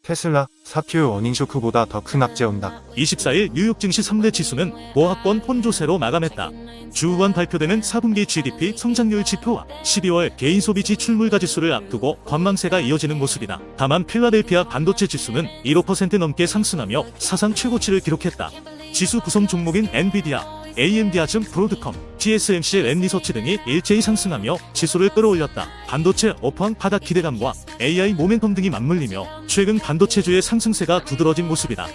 테슬라, 사표 어닝쇼크보다 더 큰 악재 온다. 24일 뉴욕 증시 3대 지수는 모합권 혼조세로 마감했다. 주후반 발표되는 4분기 GDP 성장률 지표와 12월 개인소비 지출물가 지수를 앞두고 관망세가 이어지는 모습이다. 다만 필라델피아 반도체 지수는 1.5% 넘게 상승하며 사상 최고치를 기록했다. 지수 구성 종목인 엔비디아, AMD 아즘 브로드컴, TSMC 랩리서치 등이 일제히 상승하며 지수를 끌어올렸다. 반도체 업황 바닥 기대감과 AI 모멘텀 등이 맞물리며 최근 반도체주의 상승세가 두드러진 모습이다.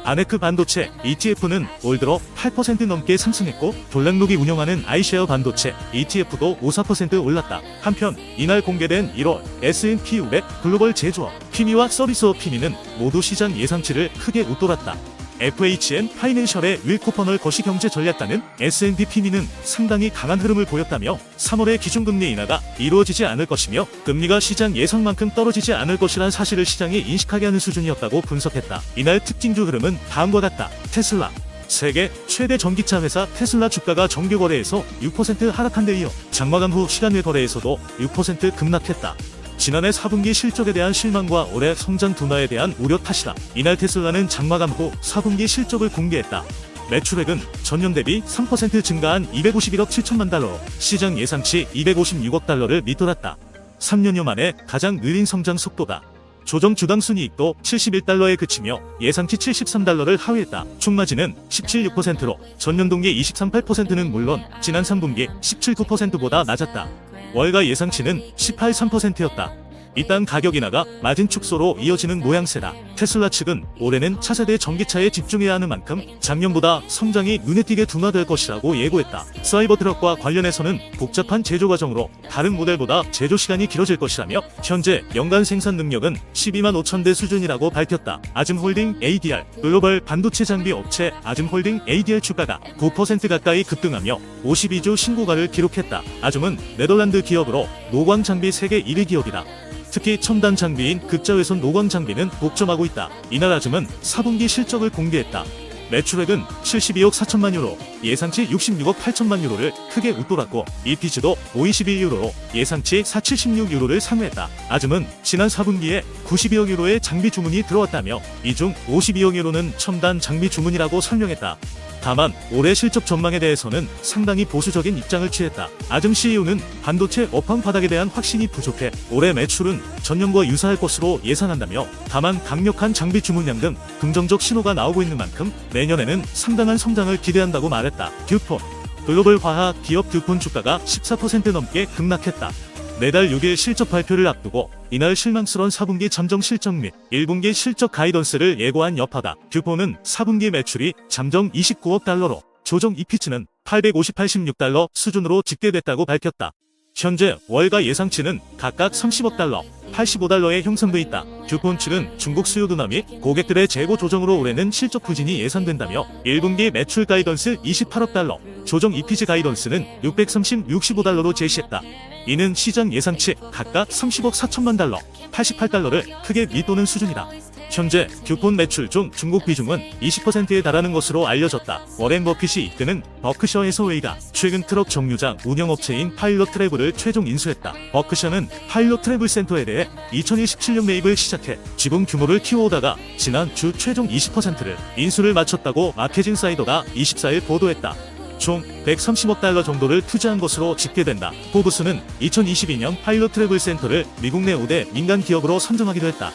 아네크 반도체 ETF는 올 들어 8% 넘게 상승했고 돌락록이 운영하는 아이쉐어 반도체 ETF도 54% 올랐다. 한편 이날 공개된 1월 S&P 500 글로벌 제조업 PMI와 서비스업 PMI는 모두 시장 예상치를 크게 웃돌았다. FHN 파이낸셜의 윌코퍼널 거시경제전략가는 S&P PMI는 상당히 강한 흐름을 보였다며 3월의 기준금리 인하가 이루어지지 않을 것이며 금리가 시장 예상만큼 떨어지지 않을 것이란 사실을 시장이 인식하게 하는 수준이었다고 분석했다. 이날 특징주 흐름은 다음과 같다. 테슬라 세계 최대 전기차 회사 테슬라 주가가 정규 거래에서 6% 하락한 데 이어 장마감 후 시간외 거래에서도 6% 급락했다. 지난해 4분기 실적에 대한 실망과 올해 성장 둔화에 대한 우려 탓이다. 이날 테슬라는 장마감 후 4분기 실적을 공개했다. 매출액은 전년 대비 3% 증가한 251억 7천만 달러, 시장 예상치 256억 달러를 밑돌았다. 3년여 만에 가장 느린 성장 속도다. 조정 주당 순이익도 71달러에 그치며 예상치 73달러를 하회했다. 총마진은 17.6%로 전년 동기 23.8%는 물론 지난 3분기 17.9%보다 낮았다. 월가 예상치는 18.3%였다. 이딴 가격 인하가 마진 축소로 이어지는 모양새다. 테슬라 측은 올해는 차세대 전기차에 집중해야 하는 만큼 작년보다 성장이 눈에 띄게 둔화될 것이라고 예고했다. 사이버 트럭과 관련해서는 복잡한 제조 과정으로 다른 모델보다 제조 시간이 길어질 것이라며 현재 연간 생산 능력은 12만 5천 대 수준이라고 밝혔다. 아즘홀딩 ADR 글로벌 반도체 장비 업체 아즘홀딩 ADR 주가가 9% 가까이 급등하며 52주 신고가를 기록했다. 아즘은 네덜란드 기업으로 노광 장비 세계 1위 기업이다. 특히 첨단 장비인 극자외선 노광 장비는 독점하고 있다. 이날 아즘은 4분기 실적을 공개했다. 매출액은 72억 4천만 유로, 예상치 66억 8천만 유로를 크게 웃돌았고 EPS도 521유로로 예상치 476유로를 상회했다. 아즘은 지난 4분기에 92억 유로의 장비 주문이 들어왔다며 이 중 52억 유로는 첨단 장비 주문이라고 설명했다. 다만 올해 실적 전망에 대해서는 상당히 보수적인 입장을 취했다. 아즘 CEO는 반도체 업황 바닥에 대한 확신이 부족해 올해 매출은 전년과 유사할 것으로 예상한다며 다만 강력한 장비 주문량 등 긍정적 신호가 나오고 있는 만큼 내년에는 상당한 성장을 기대한다고 말했다. 듀폰 글로벌 화학 기업 듀폰 주가가 14% 넘게 급락했다. 내달 6일 실적 발표를 앞두고 이날 실망스러운 4분기 잠정 실적 및 1분기 실적 가이던스를 예고한 여파다. 듀폰은 4분기 매출이 잠정 29억 달러로 조정 EPS는 886달러 수준으로 집계됐다고 밝혔다. 현재 월가 예상치는 각각 30억 달러, 85달러에 형성돼 있다. 듀폰 측은 중국 수요 둔화 및 고객들의 재고 조정으로 올해는 실적 부진이 예상된다며 1분기 매출 가이던스 28억 달러, 조정 EPS 가이던스는 65달러로 제시했다. 이는 시장 예상치 각각 30억 4천만 달러, 88달러를 크게 밑도는 수준이다. 현재 듀폰 매출 중 중국 비중은 20%에 달하는 것으로 알려졌다. 워렌 버핏이 이끄는 버크셔 해서웨이가 최근 트럭 정류장 운영업체인 파일럿 트래블을 최종 인수했다. 버크셔는 파일럿 트래블 센터에 대해 2017년 매입을 시작해 지분 규모를 키워오다가 지난 주 최종 20%를 인수를 마쳤다고 마켓인사이더가 24일 보도했다. 총 130억 달러 정도를 투자한 것으로 집계된다. 포브스는 2022년 파일럿 트래블 센터를 미국 내 5대 민간 기업으로 선정하기도 했다.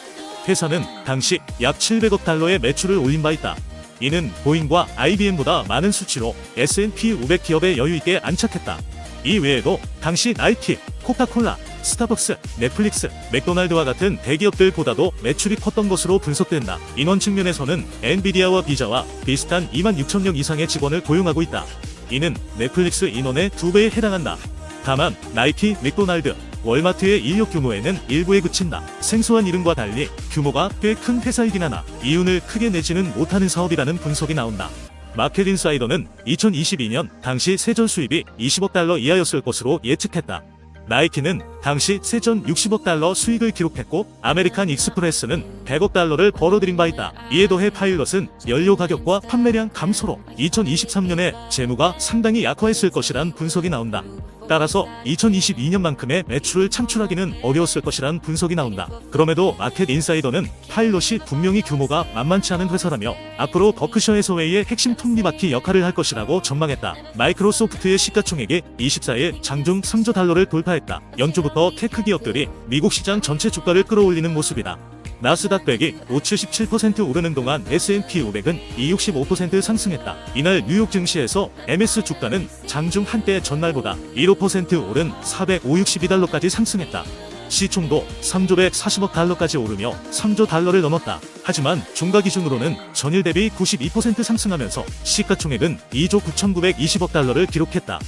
회사는 당시 약 700억 달러의 매출을 올린 바 있다. 이는 보잉과 IBM보다 많은 수치로 S&P 500 기업에 여유있게 안착했다. 이 외에도 당시 나이키, 코카콜라, 스타벅스, 넷플릭스, 맥도날드와 같은 대기업들보다도 매출이 컸던 것으로 분석된다. 인원 측면에서는 엔비디아와 비자와 비슷한 2만 6천 명 이상의 직원을 고용하고 있다. 이는 넷플릭스 인원의 2배에 해당한다. 다만 나이키, 맥도날드, 월마트의 인력 규모에는 일부에 그친다. 생소한 이름과 달리 규모가 꽤 큰 회사이긴 하나 이윤을 크게 내지는 못하는 사업이라는 분석이 나온다. 마켓인사이더는 2022년 당시 세전 수입이 20억 달러 이하였을 것으로 예측했다. 나이키는 당시 세전 60억 달러 수익을 기록했고 아메리칸 익스프레스는 100억 달러를 벌어들인 바 있다. 이에 더해 파일럿은 연료 가격과 판매량 감소로 2023년에 재무가 상당히 약화했을 것이란 분석이 나온다. 따라서 2022년만큼의 매출을 창출하기는 어려웠을 것이란 분석이 나온다. 그럼에도 마켓 인사이더는 파일럿이 분명히 규모가 만만치 않은 회사라며 앞으로 버크셔 해서웨이의 핵심 톱니바퀴 역할을 할 것이라고 전망했다. 마이크로소프트의 시가총액이 24일 장중 3조 달러를 돌파했다. 연초부터 테크 기업들이 미국 시장 전체 주가를 끌어올리는 모습이다. 나스닥 100이 577% 오르는 동안 S&P 500은 265% 상승했다. 이날 뉴욕 증시에서 MS 주가는 장중 한때 전날보다 1.5% 오른 4,562달러까지 상승했다. 시총도 3조 140억 달러까지 오르며 3조 달러를 넘었다. 하지만 중가 기준으로는 전일 대비 92% 상승하면서 시가총액은 2조 9,920억 달러를 기록했다.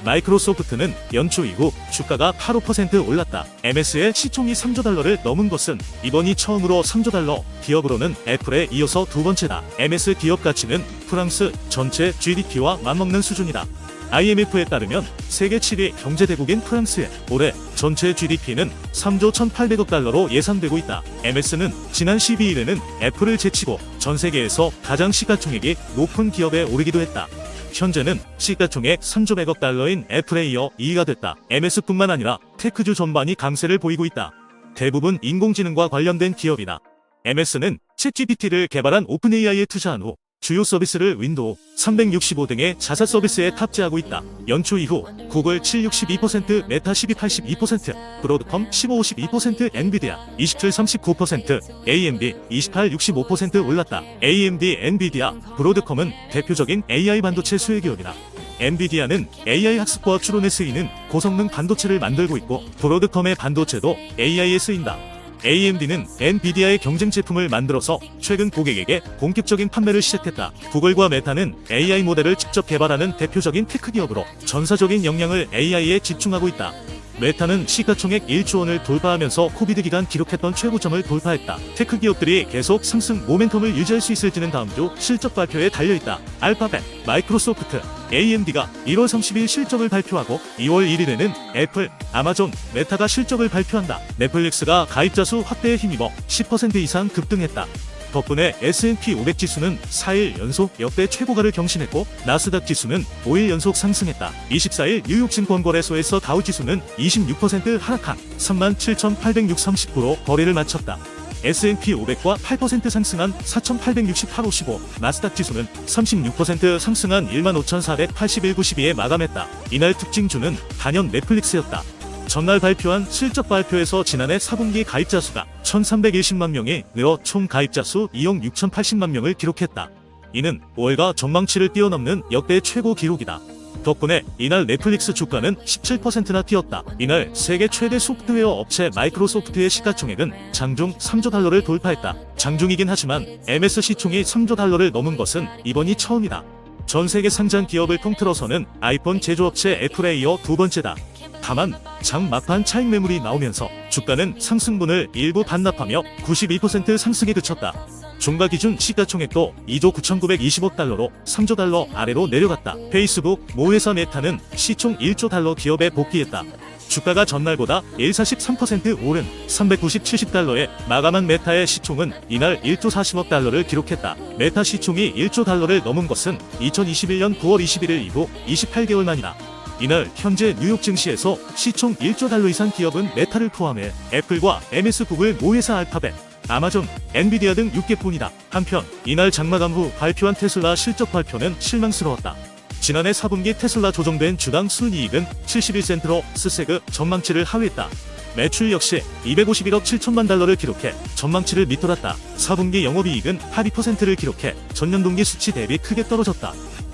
마이크로소프트는 연초 이후 주가가 8.5% 올랐다. MS의 시총이 3조 달러를 넘은 것은 이번이 처음으로 3조 달러, 기업으로는 애플에 이어서 두 번째다. MS 기업 가치는 프랑스 전체 GDP와 맞먹는 수준이다. IMF에 따르면 세계 7위 경제대국인 프랑스의 올해 전체 GDP는 3조 1,800억 달러로 예상되고 있다. MS는 지난 12일에는 애플을 제치고 전 세계에서 가장 시가총액이 높은 기업에 오르기도 했다. 현재는 시가총액 3조 100억 달러인 애플에 이어 2위가 됐다. MS뿐만 아니라 테크주 전반이 강세를 보이고 있다. 대부분 인공지능과 관련된 기업이다. MS는 챗GPT를 개발한 오픈AI에 투자한 후 주요 서비스를 윈도우 365 등의 자사 서비스에 탑재하고 있다. 연초 이후 구글 762%, 메타 1282%, 브로드컴 1552%, 엔비디아 27 39%, AMD 28 65% 올랐다. AMD, 엔비디아, 브로드컴은 대표적인 AI 반도체 수혜기업이다. 엔비디아는 AI 학습과 추론에 쓰이는 고성능 반도체를 만들고 있고 브로드컴의 반도체도 AI에 쓰인다. AMD는 엔비디아의 경쟁 제품을 만들어서 최근 고객에게 본격적인 판매를 시작했다. 구글과 메타는 AI 모델을 직접 개발하는 대표적인 테크 기업으로 전사적인 역량을 AI에 집중하고 있다. 메타는 시가총액 1조 원을 돌파하면서 코비드 기간 기록했던 최고점을 돌파했다. 테크 기업들이 계속 상승 모멘텀을 유지할 수 있을지는 다음 주 실적 발표에 달려있다. 알파벳, 마이크로소프트, AMD가 1월 30일 실적을 발표하고 2월 1일에는 애플, 아마존, 메타가 실적을 발표한다. 넷플릭스가 가입자 수 확대에 힘입어 10% 이상 급등했다. 덕분에 S&P 500 지수는 4일 연속 역대 최고가를 경신했고 나스닥 지수는 5일 연속 상승했다. 24일 뉴욕 증권거래소에서 다우 지수는 26% 하락한 37,839로 거래를 마쳤다. S&P 500과 8% 상승한 4,868.55, 나스닥 지수는 36% 상승한 15,481.92에 마감했다. 이날 특징주는 단연 넷플릭스였다. 전날 발표한 실적 발표에서 지난해 4분기 가입자 수가 1,320만 명이 늘어 총 가입자 수 2억 6,080만 명을 기록했다. 이는 5월가 전망치를 뛰어넘는 역대 최고 기록이다. 덕분에 이날 넷플릭스 주가는 17%나 뛰었다. 이날 세계 최대 소프트웨어 업체 마이크로소프트의 시가총액은 장중 3조 달러를 돌파했다. 장중이긴 하지만 MS 시총이 3조 달러를 넘은 것은 이번이 처음이다. 전 세계 상장 기업을 통틀어서는 아이폰 제조업체 애플에 이어 두 번째다. 다만 장 막판 차익 매물이 나오면서 주가는 상승분을 일부 반납하며 92% 상승에 그쳤다. 중가 기준 시가총액도 2조 9,920억 달러로 3조 달러 아래로 내려갔다. 페이스북 모회사 메타는 시총 1조 달러 기업에 복귀했다. 주가가 전날보다 143% 오른 390-70달러에 마감한 메타의 시총은 이날 1조 40억 달러를 기록했다. 메타 시총이 1조 달러를 넘은 것은 2021년 9월 21일 이후 28개월 만이다. 이날 현재 뉴욕 증시에서 시총 1조 달러 이상 기업은 메타를 포함해 애플과 MS, 구글, 모회사 알파벳, 아마존, 엔비디아 등 6개뿐이다. 한편 이날 장마감 후 발표한 테슬라 실적 발표는 실망스러웠다. 지난해 4분기 테슬라 조정된 주당 순이익은 71센트로 스세그 전망치를 하회했다. 매출 역시 251억 7천만 달러를 기록해 전망치를 밑돌았다. 4분기 영업이익은 82%를 기록해 전년 동기 수치 대비 크게 떨어졌다.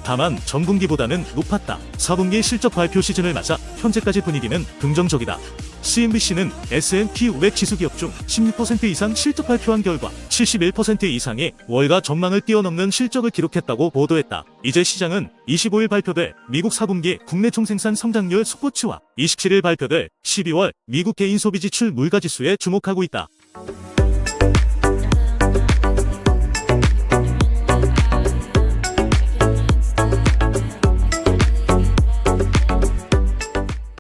다만 전분기보다는 높았다. 4분기 실적 발표 시즌을 맞아 현재까지 분위기는 긍정적이다. CNBC는 S&P 500 지수 기업 중 16% 이상 실적 발표한 결과 71% 이상이 월가 전망을 뛰어넘는 실적을 기록했다고 보도했다. 이제 시장은 25일 발표될 미국 4분기 국내 총생산 성장률 속보치와 27일 발표될 12월 미국 개인 소비 지출 물가지수에 주목하고 있다.